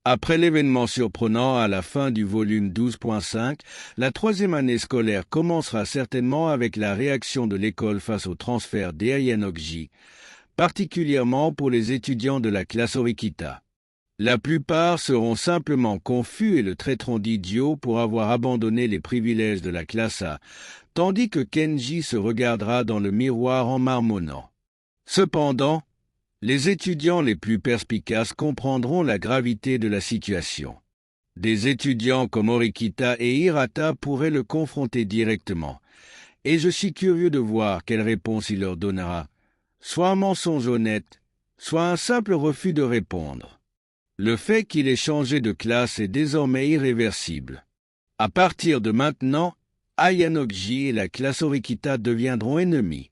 Après l'événement surprenant à la fin du volume 12.5, la troisième année scolaire commencera certainement avec la réaction de l'école face au transfert d'Ayanokji, particulièrement pour les étudiants de la classe Orikita. La plupart seront simplement confus et le traiteront d'idiot pour avoir abandonné les privilèges de la classe A, tandis que Kenji se regardera dans le miroir en marmonnant. Cependant, les étudiants les plus perspicaces comprendront la gravité de la situation. Des étudiants comme Orikita et Hirata pourraient le confronter directement, et je suis curieux de voir quelle réponse il leur donnera, soit un mensonge honnête, soit un simple refus de répondre. Le fait qu'il ait changé de classe est désormais irréversible. À partir de maintenant, Ayanokji et la classe Orikita deviendront ennemis.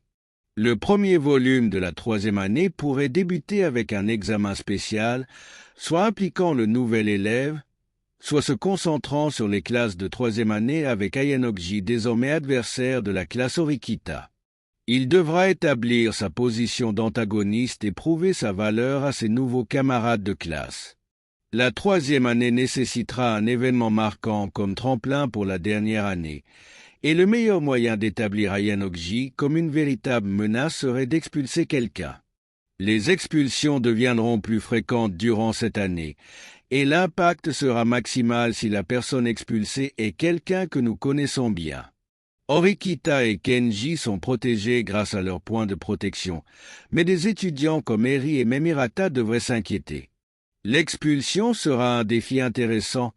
Le premier volume de la troisième année pourrait débuter avec un examen spécial, soit impliquant le nouvel élève, soit se concentrant sur les classes de troisième année avec Ayanokji désormais adversaire de la classe Orikita. Il devra établir sa position d'antagoniste et prouver sa valeur à ses nouveaux camarades de classe. La troisième année nécessitera un événement marquant comme tremplin pour la dernière année, et le meilleur moyen d'établir Ayanokji comme une véritable menace serait d'expulser quelqu'un. Les expulsions deviendront plus fréquentes durant cette année, et l'impact sera maximal si la personne expulsée est quelqu'un que nous connaissons bien. Orikita et Kenji sont protégés grâce à leurs points de protection, mais des étudiants comme Eri et même Hirata devraient s'inquiéter. L'expulsion sera un défi intéressant,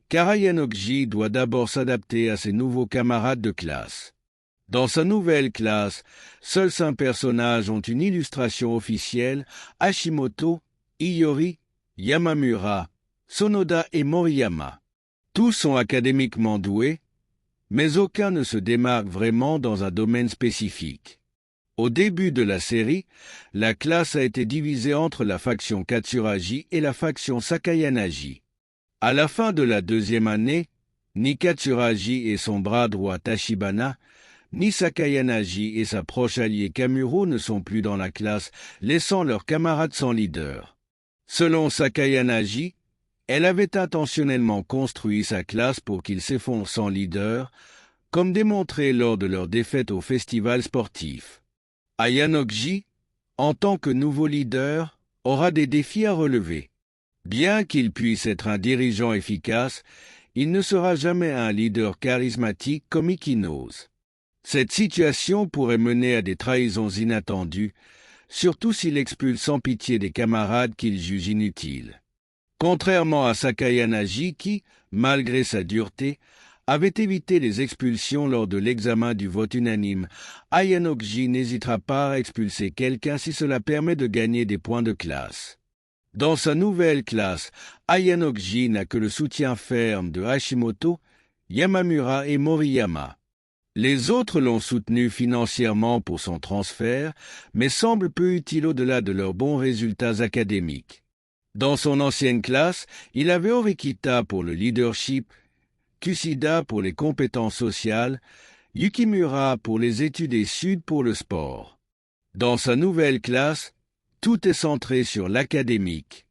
car Ayanokji doit d'abord s'adapter à ses nouveaux camarades de classe. Dans sa nouvelle classe, seuls 5 personnages ont une illustration officielle, Hashimoto, Iori, Yamamura, Sonoda et Moriyama. Tous sont académiquement doués, mais aucun ne se démarque vraiment dans un domaine spécifique. Au début de la série, la classe a été divisée entre la faction Katsuragi et la faction Sakayanagi. À la fin de la deuxième année, ni Katsuragi et son bras droit Tachibana, ni Sakayanagi et sa proche alliée Kamuro ne sont plus dans la classe, laissant leurs camarades sans leader. Selon Sakayanagi, elle avait intentionnellement construit sa classe pour qu'il s'effondre sans leader, comme démontré lors de leur défaite au festival sportif. Ayanokji, en tant que nouveau leader, aura des défis à relever. Bien qu'il puisse être un dirigeant efficace, il ne sera jamais un leader charismatique comme Ikinose. Cette situation pourrait mener à des trahisons inattendues, surtout s'il expulse sans pitié des camarades qu'il juge inutiles. Contrairement à Sakayanagi qui, malgré sa dureté, avait évité les expulsions lors de l'examen du vote unanime, Ayanokji n'hésitera pas à expulser quelqu'un si cela permet de gagner des points de classe. Dans sa nouvelle classe, Ayanokji n'a que le soutien ferme de Hashimoto, Yamamura et Moriyama. Les autres l'ont soutenu financièrement pour son transfert, mais semblent peu utiles au-delà de leurs bons résultats académiques. Dans son ancienne classe, il avait Orikita pour le leadership, Kushida pour les compétences sociales, Yukimura pour les études et Sud pour le sport. Dans sa nouvelle classe, tout est centré sur l'académique.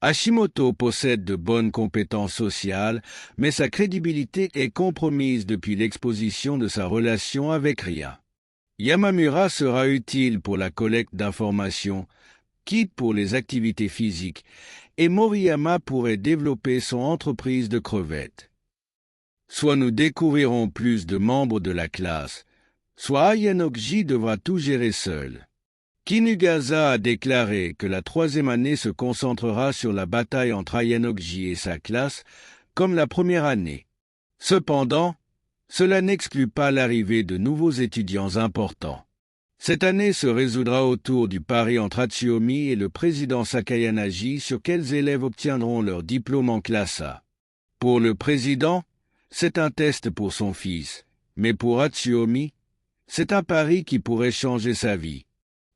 Hashimoto possède de bonnes compétences sociales, mais sa crédibilité est compromise depuis l'exposition de sa relation avec Ria. Yamamura sera utile pour la collecte d'informations, Kid pour les activités physiques, et Moriyama pourrait développer son entreprise de crevettes. Soit nous découvrirons plus de membres de la classe, soit Ayanokji devra tout gérer seul. Kinugasa a déclaré que la troisième année se concentrera sur la bataille entre Ayanokji et sa classe, comme la première année. Cependant, cela n'exclut pas l'arrivée de nouveaux étudiants importants. Cette année se résoudra autour du pari entre Atsuomi et le président Sakayanagi sur quels élèves obtiendront leur diplôme en classe A. Pour le président, c'est un test pour son fils, mais pour Atsuomi, c'est un pari qui pourrait changer sa vie.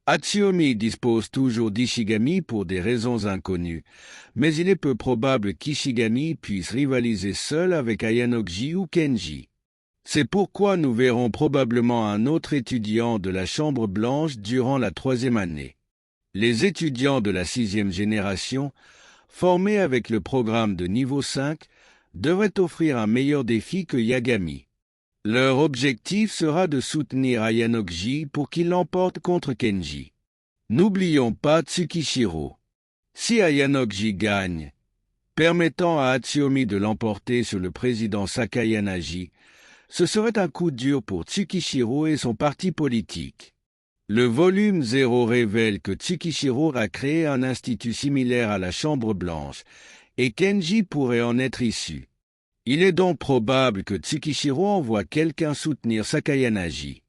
Atsuomi dispose toujours d'Ishigami pour des raisons inconnues, mais il est peu probable qu'Ishigami puisse rivaliser seul avec Ayanokji ou Kenji. C'est pourquoi nous verrons probablement un autre étudiant de la Chambre Blanche durant la troisième année. Les étudiants de la 6e génération formé avec le programme de niveau 5, devrait offrir un meilleur défi que Yagami. Leur objectif sera de soutenir Ayanokji pour qu'il l'emporte contre Kenji. N'oublions pas Tsukishiro. Si Ayanokji gagne, permettant à Atsuomi de l'emporter sur le président Sakayanagi, ce serait un coup dur pour Tsukishiro et son parti politique. Le volume 0 révèle que Tsukishiro a créé un institut similaire à la Chambre Blanche, et Kenji pourrait en être issu. Il est donc probable que Tsukishiro envoie quelqu'un soutenir Sakayanagi.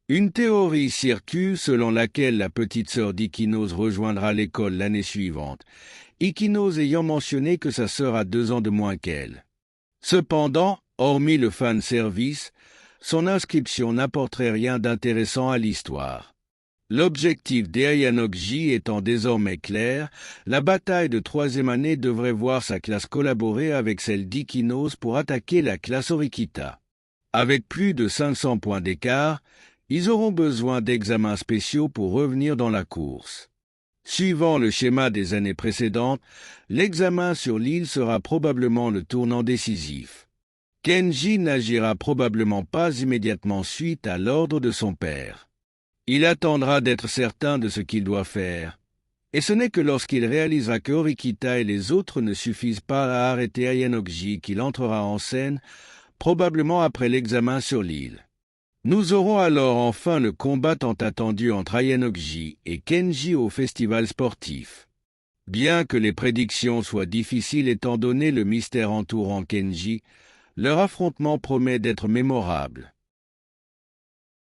Une théorie circule selon laquelle la petite sœur d'Ikinose rejoindra l'école l'année suivante, Ikinose ayant mentionné que sa sœur a 2 ans de moins qu'elle. Cependant, hormis le fan service, son inscription n'apporterait rien d'intéressant à l'histoire. L'objectif d'Ayanokji étant désormais clair, la bataille de 3e année devrait voir sa classe collaborer avec celle d'Ikinose pour attaquer la classe Orikita. Avec plus de 500 points d'écart, ils auront besoin d'examens spéciaux pour revenir dans la course. Suivant le schéma des années précédentes, l'examen sur l'île sera probablement le tournant décisif. Kenji n'agira probablement pas immédiatement suite à l'ordre de son père. Il attendra d'être certain de ce qu'il doit faire. Et ce n'est que lorsqu'il réalisera que Orikita et les autres ne suffisent pas à arrêter Ayanokji qu'il entrera en scène, probablement après l'examen sur l'île. Nous aurons alors enfin le combat tant attendu entre Ayanokji et Kenji au festival sportif. Bien que les prédictions soient difficiles étant donné le mystère entourant Kenji, leur affrontement promet d'être mémorable.